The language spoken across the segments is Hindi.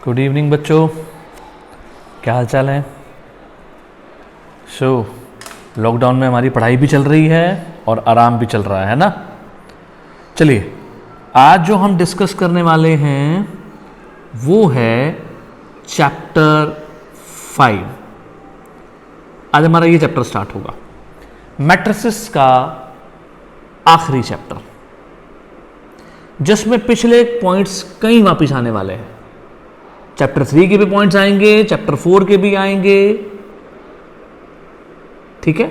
गुड इवनिंग बच्चों, क्या हाल चाल है। लॉकडाउन में हमारी पढ़ाई भी चल रही है और आराम भी चल रहा है ना। चलिए, आज जो हम डिस्कस करने वाले हैं वो है चैप्टर 5। आज हमारा ये चैप्टर स्टार्ट होगा, मैट्रिसेस का आखिरी चैप्टर, जिसमें पिछले पॉइंट्स कई वापिस आने वाले हैं। चैप्टर 3 के भी पॉइंट्स आएंगे, चैप्टर 4 के भी आएंगे, ठीक है।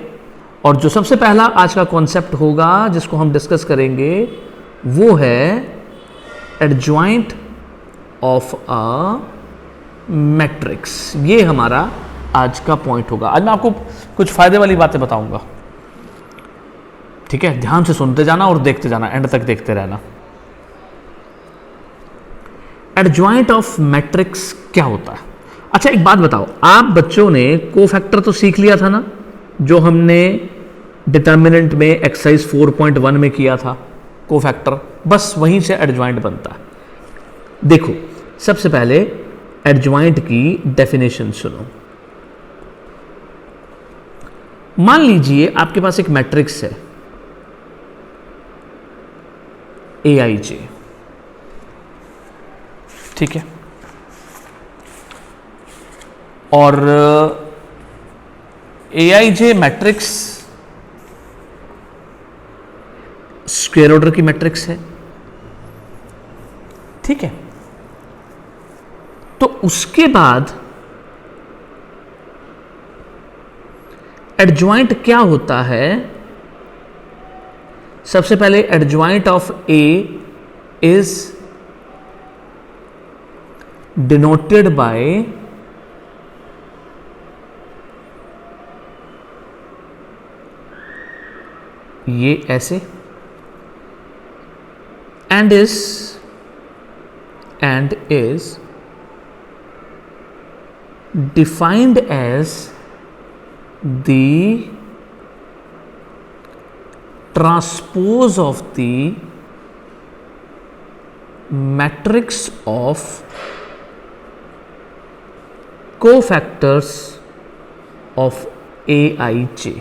और जो सबसे पहला आज का कॉन्सेप्ट होगा जिसको हम डिस्कस करेंगे वो है एडजॉइंट ऑफ अ मैट्रिक्स। ये हमारा आज का पॉइंट होगा। आज मैं आपको कुछ फायदे वाली बातें बताऊंगा, ठीक है। ध्यान से सुनते जाना और देखते जाना, एंड तक देखते रहना। एडजॉइंट ऑफ मैट्रिक्स क्या होता है? अच्छा, एक बात बताओ, आप बच्चों ने कोफैक्टर तो सीख लिया था ना, जो हमने डिटर्मिनेंट में एक्सरसाइज 4.1 में किया था। कोफैक्टर बस वहीं से एडजॉइंट बनता है। देखो, सबसे पहले एडजॉइंट की डेफिनेशन सुनो। मान लीजिए आपके पास एक मैट्रिक्स है AIJ, ठीक है, और AIJ मैट्रिक्स स्क्वायर ऑर्डर की मैट्रिक्स है, ठीक है। तो उसके बाद एडजॉइंट क्या होता है? सबसे पहले adjoint of A is denoted by ये ऐसे, and is defined as the transpose of the matrix of cofactors of AIJ,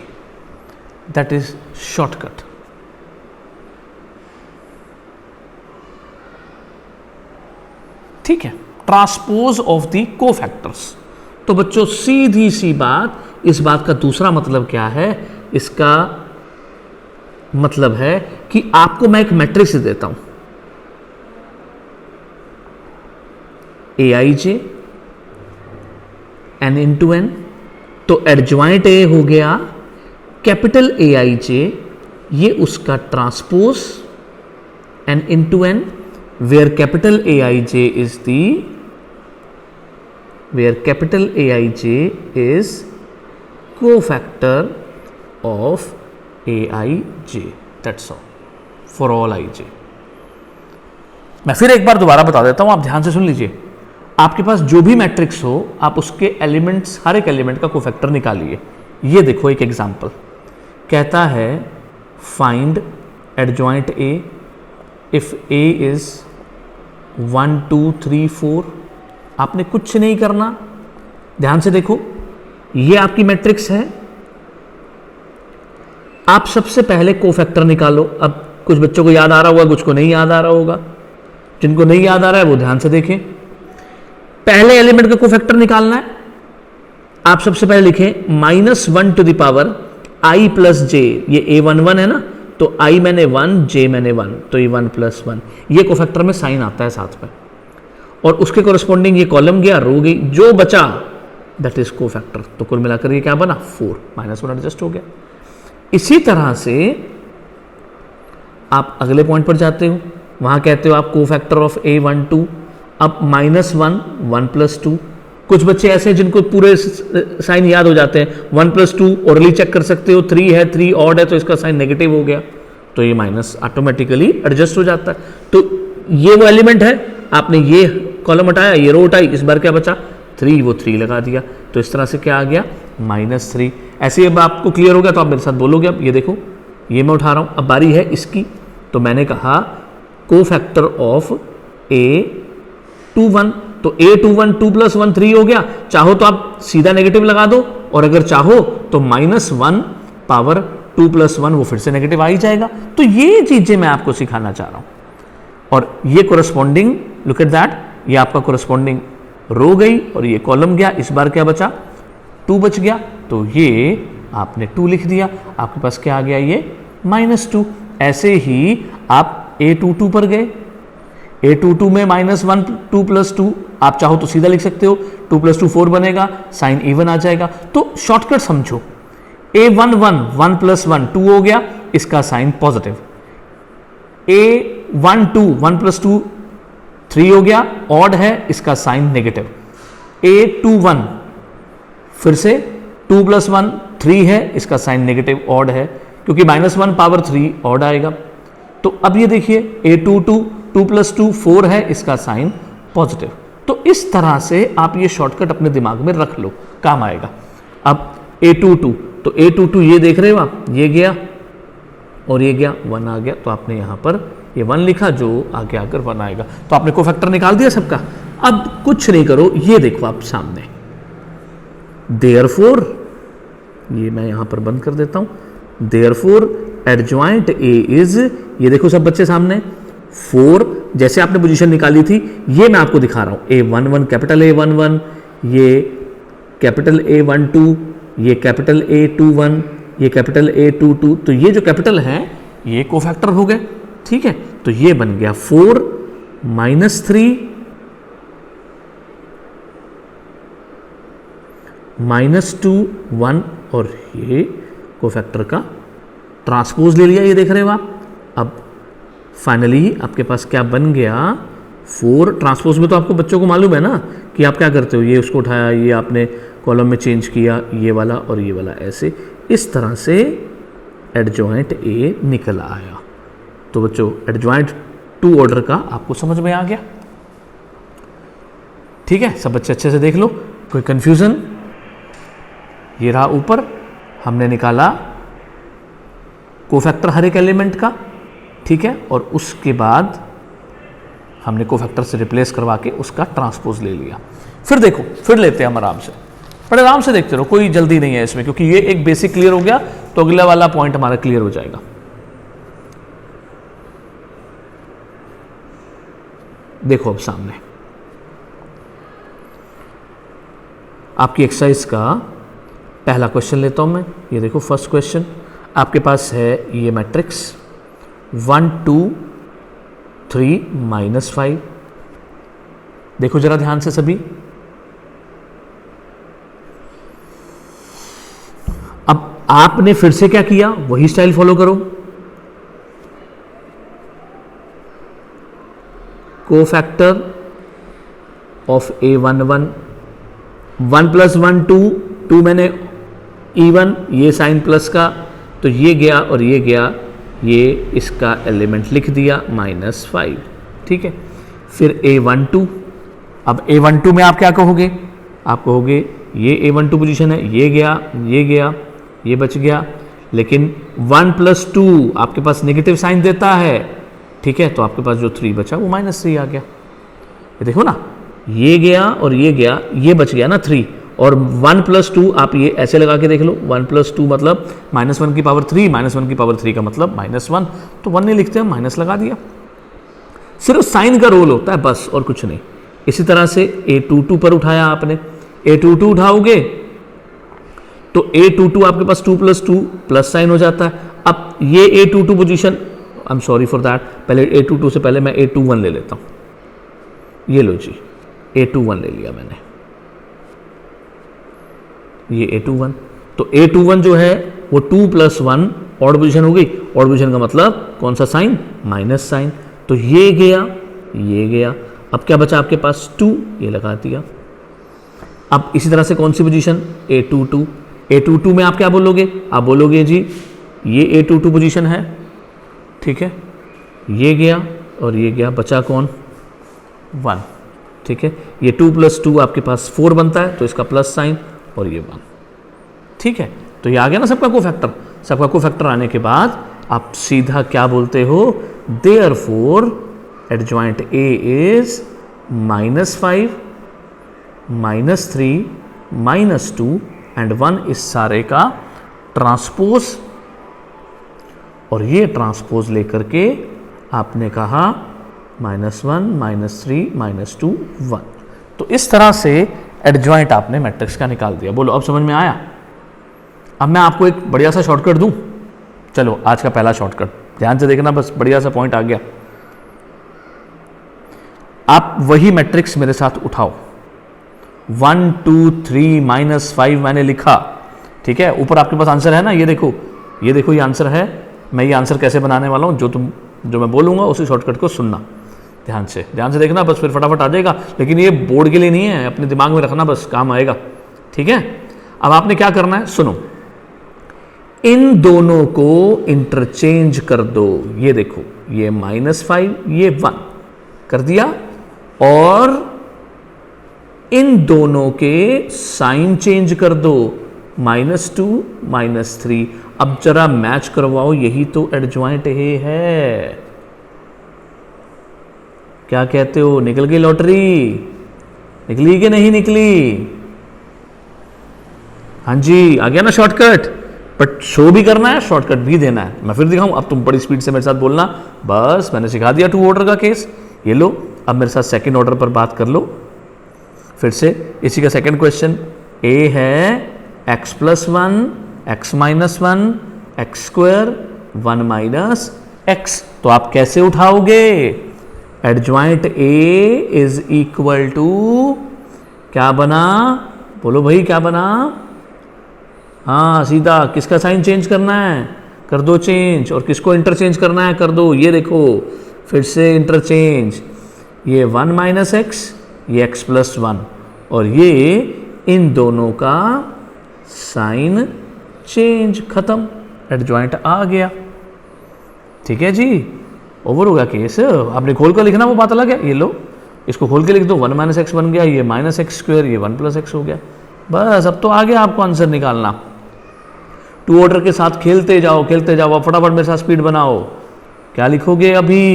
that is shortcut। ठीक है, ट्रांसपोज ऑफ द कोफैक्टर्स। तो बच्चों, सीधी सी बात, इस बात का दूसरा मतलब क्या है? इसका मतलब है कि आपको मैं एक मैट्रिक्स देता हूं AIJ n into n, तो एडजॉइंट A हो गया कैपिटल AIJ, ये उसका transpose n into n, where capital AIJ is cofactor of AIJ, that's all for all IJ। मैं फिर एक बार दोबारा बता देता हूं, आप ध्यान से सुन लीजिए। आपके पास जो भी मैट्रिक्स हो, आप उसके एलिमेंट्स, हर एक एलिमेंट का कोफैक्टर निकालिए। ये देखो, एक एग्जांपल कहता है find adjoint A if A is 1 2 3 4। आपने कुछ नहीं करना, ध्यान से देखो, ये आपकी मैट्रिक्स है। आप सबसे पहले कोफैक्टर निकालो। अब कुछ बच्चों को याद आ रहा होगा, कुछ को नहीं याद आ रहा होगा। जिनको नहीं याद आ रहा है वो ध्यान से देखें। पहले एलिमेंट का कोफैक्टर निकालना है। आप सबसे पहले लिखें -1 to the power I plus J। ये A11 है ना, तो I मैंने 1, J मैंने 1, तो ये 1 + 1। ये कोफैक्टर में साइन आता है साथ में, और उसके कोरस्पॉन्डिंग ये कॉलम गया, रो गई, जो बचा दैट इज कोफैक्टर। तो कुल मिलाकर ये क्या बना? 4, -1 एडजस्ट हो गया। इसी तरह से आप अगले पॉइंट पर जाते हो, वहां कहते हो आप कोफैक्टर ऑफ A12। अब -1 1 + 2। कुछ बच्चे ऐसे हैं जिनको पूरे साइन याद हो जाते हैं। 1 + 2 ओरली चेक कर सकते हो, 3 है, 3 ऑड है, तो इसका साइन नेगेटिव हो गया, तो ये माइनस ऑटोमेटिकली एडजस्ट हो जाता है। तो ये वो एलिमेंट है, आपने ये कॉलम हटाया, ये रो हटाई, इस बार क्या बचा? 3, वो 3 लगा दिया, तो इस तरह से क्या आ गया? -3। ऐसे अब आपको क्लियर हो गया तो आप मेरे साथ बोलोगे। अब ये देखो, ये मैं उठा रहा हूं, अब बारी है इसकी। तो मैंने कहा कोफैक्टर ऑफ A 21 तो A21 2 + 1 3 हो गया। चाहो तो आप सीधा नेगेटिव लगा दो, और अगर चाहो तो -1 पावर 2 + 1 वो फिर से नेगेटिव आ ही जाएगा। तो ये चीजें मैं आपको सिखाना चाह रहा हूं। और ये कोरस्पॉन्डिंग, लुक एट दैट, ये आपका कोरस्पॉन्डिंग रो गई और ये कॉलम गया। इस बार क्या बचा? 2 बच गया। तो ये आपने 2 लिख दिया, आपके पास क्या आ गया? ये -2। ऐसे ही आप A22 पर गए। A22 में -1 2 + 2, आप चाहो तो सीधा लिख सकते हो, 2 + 2 4 बनेगा, साइन इवन आ जाएगा। तो शॉर्टकट समझो, A11 1 + 1 2 हो गया, इसका साइन पॉजिटिव। A12 1 + 2 3 हो गया, ऑड है, इसका साइन नेगेटिव। A21 फिर से 2 + 1 3 है, इसका साइन नेगेटिव, ऑड है, क्योंकि -1 पावर 3 ऑड आएगा। तो अब ये देखिए A22 2 + 2 4 है, इसका साइन पॉजिटिव। तो इस तरह से आप ये शॉर्टकट अपने दिमाग में रख लो, काम आएगा। अब A22, तो A22 ये देख रहे हो आप, ये गया और ये गया, 1 आ गया। तो आपने यहां पर ये 1 लिखा, जो आगे आकर 1 आएगा। तो आपने कोफैक्टर निकाल दिया सबका। अब कुछ नहीं करो, ये देखो आप सामने, देयरफॉर, ये मैं यहां पर बंद कर देता हूं। देयरफॉर एडजॉइंट A इज, ये देखो सब बच्चे सामने, 4 जैसे आपने पोजीशन निकाली थी, ये मैं आपको दिखा रहा हूं। A11 कैपिटल A11, ये कैपिटल A12, ये कैपिटल A21, ये कैपिटल A22। तो ये जो कैपिटल हैं ये कोफैक्टर हो गए, ठीक है। तो ये बन गया 4 -3 -2 1, और ये कोफैक्टर का ट्रांसपोज ले लिया, ये देख रहे हो आप। अब फाइनली आपके पास क्या बन गया? 4 ट्रांसपोज में तो आपको बच्चों को मालूम है ना कि आप क्या करते हो, ये उसको उठाया, ये आपने कॉलम में चेंज किया, ये वाला और ये वाला, ऐसे इस तरह से एडजॉइंट A निकल आया। तो बच्चों एडजॉइंट 2 ऑर्डर का आपको समझ में आ गया, ठीक है। सब बच्चे अच्छे से देख लो, कोई कंफ्यूजन? ये रहा ऊपर, हमने निकाला कोफैक्टर हर एक एलिमेंट का, ठीक है, और उसके बाद हमने कोफैक्टर से रिप्लेस करवा के उसका ट्रांसपोज ले लिया। फिर देखो, फिर लेते हैं हम आराम से, बड़े आराम से देखते रहो, कोई जल्दी नहीं है इसमें, क्योंकि ये एक बेसिक क्लियर हो गया तो अगला वाला पॉइंट हमारा क्लियर हो जाएगा। देखो अब सामने आपकी एक्सरसाइज का पहला क्वेश्चन लेता हूं मैं। ये देखो फर्स्ट क्वेश्चन आपके पास है, ये मैट्रिक्स 1 2 3 -5। देखो जरा ध्यान से सभी। अब आपने फिर से क्या किया, वही स्टाइल फॉलो करो। कोफैक्टर ऑफ A11 1 + 1 2 2 मैंने इवन, ये साइन प्लस का, तो ये गया और ये गया, ये इसका एलिमेंट लिख दिया -5, ठीक है। फिर A12, अब A12 में आप क्या कहोगे? आप कहोगे ये A12 पोजीशन है, ये गया, ये गया, ये बच गया, लेकिन 1 + 2 आपके पास नेगेटिव साइन देता है, ठीक है। तो आपके पास जो 3 बचा वो -3 आ गया। ये देखो ना, ये गया और ये गया, ये बच गया ना 3, और 1 + 2 आप ये ऐसे लगा के देख लो, 1 + 2 मतलब -1 की पावर 3, -1 की पावर 3 का मतलब -1, तो 1 नहीं लिखते हम, माइनस लगा दिया। सिर्फ साइन का रोल होता है बस, और कुछ नहीं। इसी तरह से A22 पर उठाया आपने, A22 उठाओगे तो A22 आपके पास 2 + 2 प्लस साइन हो जाता है। अब ये A22 position, I am sorry for that, पहले A22 से पहले मैं A21 ले लेता हूं। ये लो जी, A21 ले लिया मैंने, ये A21। तो A21 जो है वो 2 + 1 ऑड पोजीशन हो गई। ऑड पोजीशन का मतलब कौन सा साइन? Minus sign. तो ये गया, ये गया, अब क्या बचा आपके पास? 2, ये लगा दिया। अब इसी तरह से कौन सी पोजीशन? A22। A22 में आप क्या बोलोगे? आप बोलोगे जी ये A22 पोजीशन है, ठीक है, ये गया और ये गया, बचा कौन? 1, ठीक है। ये 2 + 2 आपके पास 4 बनता है, तो इसका प्लस साइन, और ये 1, ठीक है। तो ये आ गया ना सबका कोफैक्टर। सबका कोफैक्टर आने के बाद आप सीधा क्या बोलते हो? Therefore adjoint A is -5 -3 -2 and 1 इस सारे का ट्रांसपोज, और ये ट्रांसपोज लेकर के आपने कहा -1 -3 -2 1। तो इस तरह से एडजॉइंट आपने मैट्रिक्स का निकाल दिया। बोलो अब समझ में आया? अब मैं आपको एक बढ़िया सा शॉर्टकट दूं। चलो आज का पहला शॉर्टकट ध्यान से देखना, बस बढ़िया सा पॉइंट आ गया। आप वही मैट्रिक्स मेरे साथ उठाओ। 1 2 3 -5 मैंने लिखा, ठीक है। ऊपर आपके पास आंसर है ना, ये देखो ये आंसर है। मैं ये आंसर कैसे बनाने वाला हूं, जो मैं बोलूंगा उसी शॉर्टकट को सुनना, ध्यान से देखना, बस फिर फटाफट आ जाएगा। लेकिन ये बोर्ड के लिए नहीं है, अपने दिमाग में रखना, बस काम आएगा, ठीक है। अब आपने क्या करना है, सुनो, इन दोनों को इंटरचेंज कर दो। ये देखो, ये -5 ये 1 कर दिया, और इन दोनों के साइन चेंज कर दो, -2 -3। अब जरा मैच करवाओ, यही तो एडजॉइंट है। क्या कहते हो, निकल गई लॉटरी? निकली कि नहीं निकली? हाँ जी, आ गया ना शॉर्टकट। बट शो भी करना है, शॉर्टकट भी देना है। मैं फिर दिखाऊं, अब तुम बड़ी स्पीड से मेरे साथ बोलना। बस मैंने सिखा दिया 2 ऑर्डर का केस। ये लो, अब मेरे साथ सेकंड ऑर्डर पर बात कर लो फिर से। इसी का सेकंड क्वेश्चन, ए है x + 1 x - 1 x² 1 - x। तो आप कैसे उठाओगे? Adjoint A is equal to क्या बना? बोलो भाई क्या बना? हाँ सीधा, किसका साइन चेंज करना है? कर दो चेंज। और किसको इंटरचेंज करना है? कर दो। ये देखो फिर से इंटरचेंज, ये 1 - x, ये x + 1, और ये इन दोनों का साइन चेंज। खत्म, एडजॉइंट आ गया। ठीक है जी, ओवर हो गया केस। आपने खोल कर लिखना वो बात अलग है। ये लो, इसको खोल के लिख दो, 1 - x बन गया, ये -x², ये 1 + x हो गया। बस अब तो आ गया आपको आंसर निकालना। 2 ऑर्डर के साथ खेलते जाओ अब फटाफट मेरे साथ स्पीड बनाओ। क्या लिखोगे अभी?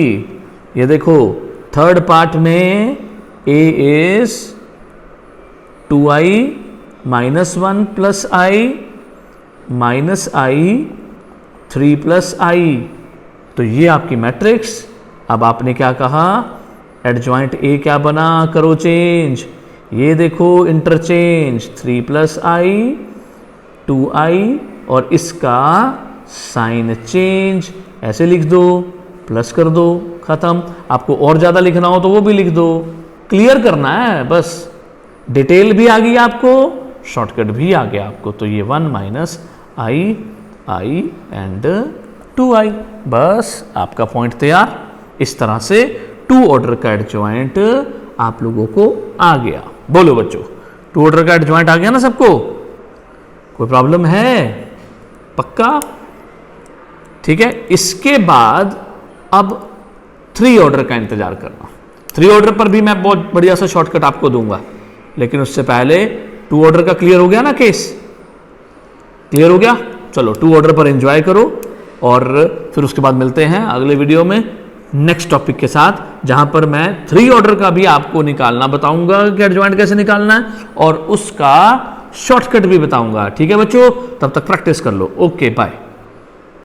ये देखो, थर्ड पार्ट में a is 2i - 1 + i -i 3 + i। तो ये आपकी मैट्रिक्स। अब आपने क्या कहा? एडजॉइंट A क्या बना? करो चेंज। ये देखो इंटरचेंज, 3 + i 2i, और इसका साइन चेंज। ऐसे लिख दो, प्लस कर दो, खत्म। आपको और ज़्यादा लिखना हो तो वो भी लिख दो। क्लियर करना है बस। डिटेल भी आ गई आपको, शॉर्टकट भी आ गया आपको। तो ये 1 - i एंड 2i, बस आपका पॉइंट तैयार। इस तरह से 2 ऑर्डर का एडजॉइंट आप लोगों को आ गया। बोलो बच्चों, 2 ऑर्डर का एडजॉइंट आ गया ना सबको? कोई प्रॉब्लम है? पक्का? ठीक है। इसके बाद अब 3 ऑर्डर का इंतजार करना। 3 ऑर्डर पर भी मैं बहुत बढ़िया सा शॉर्टकट आपको दूंगा, लेकिन उससे पहले 2 ऑर्डर का क्लियर हो गया ना केस? क्लियर हो गया? चलो 2 ऑर्डर पर एंजॉय करो, और फिर उसके बाद मिलते हैं अगले वीडियो में नेक्स्ट टॉपिक के साथ, जहां पर मैं 3 ऑर्डर का भी आपको निकालना बताऊंगा कि एडजॉइंट कैसे निकालना है, और उसका शॉर्टकट भी बताऊंगा। ठीक है बच्चों, तब तक प्रैक्टिस कर लो। Okay bye.